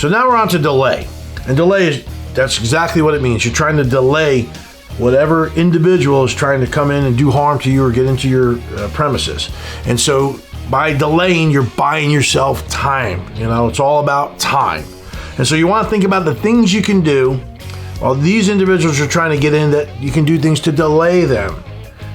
So now we're on to delay. And delay that's exactly what it means. You're trying to delay whatever individual is trying to come in and do harm to you or get into your premises. And so by delaying, you're buying yourself time. It's all about time. And so you want to think about the things you can do while these individuals are trying to get in, that you can do things to delay them.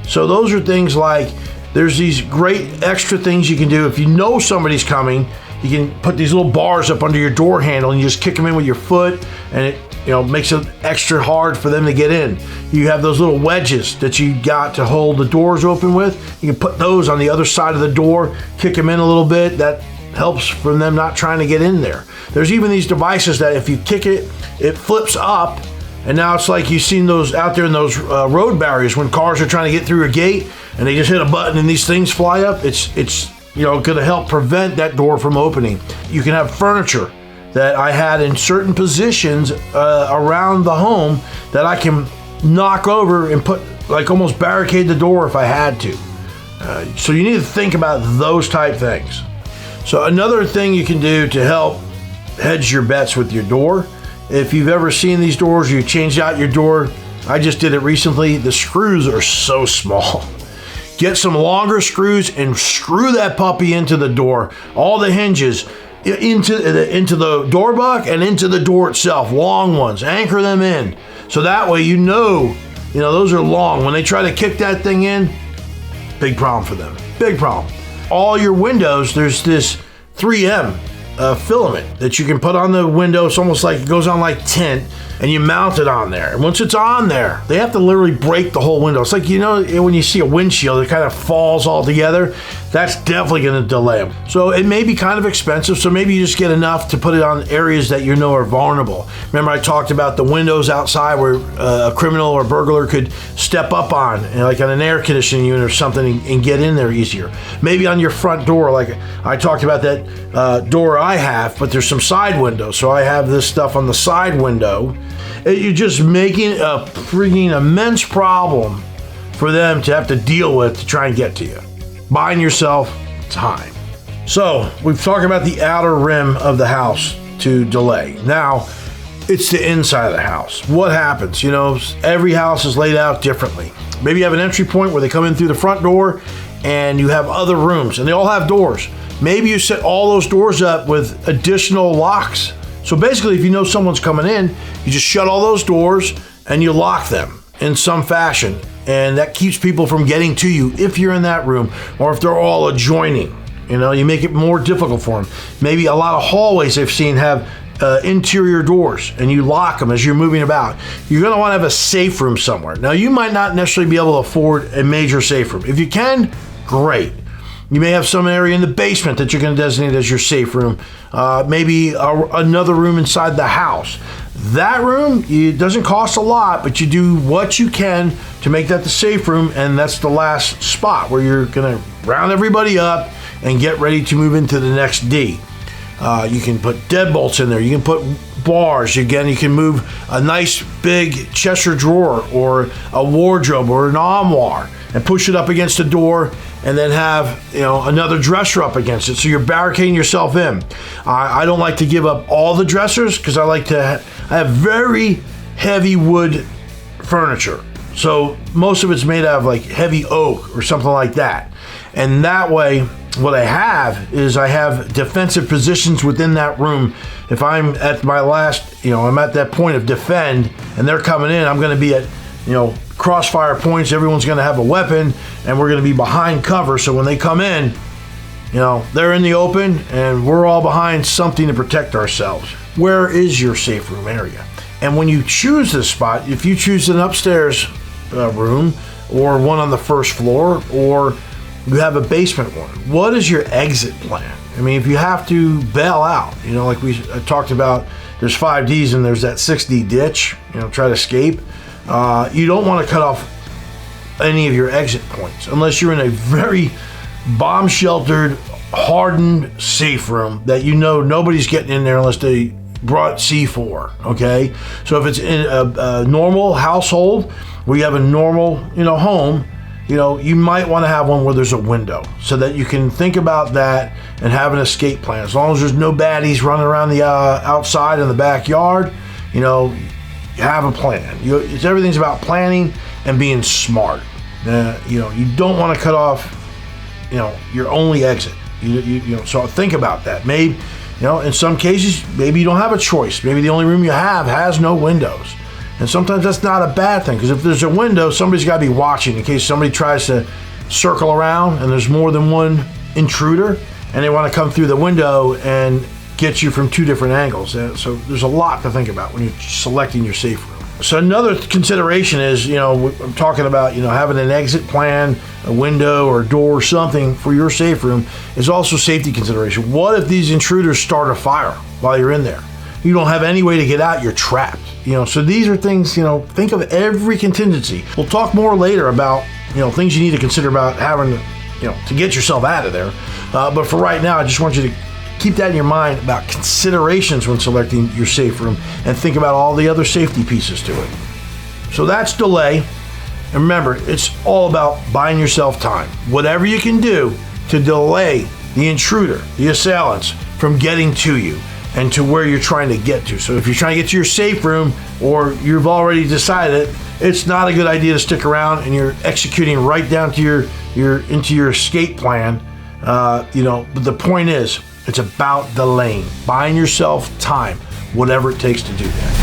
So those are things like, there's these great extra things you can do. If you know somebody's coming, you can put these little bars up under your door handle and you just kick them in with your foot, and it makes it extra hard for them to get in. You have those little wedges that you got to hold the doors open with. You can put those on the other side of the door, kick them in a little bit. That helps from them not trying to get in there. There's even these devices that if you kick it, it flips up, and now it's like you've seen those out there in those road barriers when cars are trying to get through a gate and they just hit a button and these things fly up. It's going to help prevent that door from opening. You can have furniture that I had in certain positions around the home that I can knock over and put, like, almost barricade the door if I had to. So you need to think about those type things. So another thing you can do to help hedge your bets with your door, if you've ever seen these doors, you changed out your door. I just did it recently. The screws are so small. Get some longer screws and screw that puppy into the door. All the hinges into the door buck and into the door itself. Long ones. Anchor them in. So that way those are long. When they try to kick that thing in, big problem for them. Big problem. All your windows, there's this 3M filament that you can put on the window. It's almost like it goes on like tint, and you mount it on there. And once it's on there, they have to literally break the whole window. It's like, when you see a windshield, it kind of falls all together. That's definitely going to delay them. So it may be kind of expensive, so maybe you just get enough to put it on areas that are vulnerable. Remember I talked about the windows outside where a criminal or burglar could step up on, like on an air conditioning unit or something, and get in there easier. Maybe on your front door, like I talked about that door I have, but there's some side windows. So I have this stuff on the side window. You're just making a freaking immense problem for them to have to deal with to try and get to you. Buying yourself time. So we've talked about the outer rim of the house to delay. Now it's the inside of the house. What happens? Every house is laid out differently. Maybe you have an entry point where they come in through the front door and you have other rooms and they all have doors. Maybe you set all those doors up with additional locks. So basically, if you know someone's coming in, you just shut all those doors and you lock them in some fashion. And that keeps people from getting to you if you're in that room, or if they're all adjoining. You make it more difficult for them. Maybe a lot of hallways I've seen have interior doors, and you lock them as you're moving about. You're going to want to have a safe room somewhere. Now, you might not necessarily be able to afford a major safe room. If you can, great. You may have some area in the basement that you're going to designate as your safe room. Maybe another room inside the house. That room, it doesn't cost a lot, but you do what you can to make that the safe room, and that's the last spot where you're going to round everybody up and get ready to move into the next D. You can put deadbolts in there. You can put bars. Again, you can move a nice big Cheshire drawer or a wardrobe or an armoire and push it up against the door, and then have another dresser up against it. So you're barricading yourself in. I don't like to give up all the dressers because I like to I have very heavy wood furniture. So most of it's made out of like heavy oak or something like that. And that way, what I have defensive positions within that room. If I'm at my last, I'm at that point of defend and they're coming in, I'm going to be at, crossfire points. Everyone's going to have a weapon and we're going to be behind cover. So when they come in, they're in the open and we're all behind something to protect ourselves. Where is your safe room area? And when you choose this spot, if you choose an upstairs room or one on the first floor, or you have a basement one, what is your exit plan? I mean, if you have to bail out, like we talked about, there's 5 Ds and there's that 6D ditch, try to escape. You don't want to cut off any of your exit points unless you're in a very bomb sheltered, hardened safe room that nobody's getting in there unless they brought C4. Okay, so if it's in a normal household where you have a normal home, you might want to have one where there's a window so that you can think about that and have an escape plan. As long as there's no baddies running around the outside in the backyard, you have a plan. Everything's about planning and being smart. You don't want to cut off, your only exit. So think about that. Maybe, in some cases, maybe you don't have a choice. Maybe the only room you have has no windows. And sometimes that's not a bad thing, because if there's a window, somebody's got to be watching in case somebody tries to circle around and there's more than one intruder and they want to come through the window and get you from two different angles. So there's a lot to think about when you're selecting your safe room. So another consideration is, I'm talking about, having an exit plan, a window or a door or something for your safe room is also safety consideration. What if these intruders start a fire while you're in there? You don't have any way to get out, you're trapped. So these are things, think of every contingency. We'll talk more later about, things you need to consider about having to get yourself out of there. But for right now, I just want you to keep that in your mind about considerations when selecting your safe room and think about all the other safety pieces to it. So that's delay. And remember, it's all about buying yourself time. Whatever you can do to delay the intruder, the assailants, from getting to you and to where you're trying to get to. So if you're trying to get to your safe room, or you've already decided it's not a good idea to stick around and you're executing right down to your escape plan, but the point is, it's about delaying, buying yourself time, whatever it takes to do that.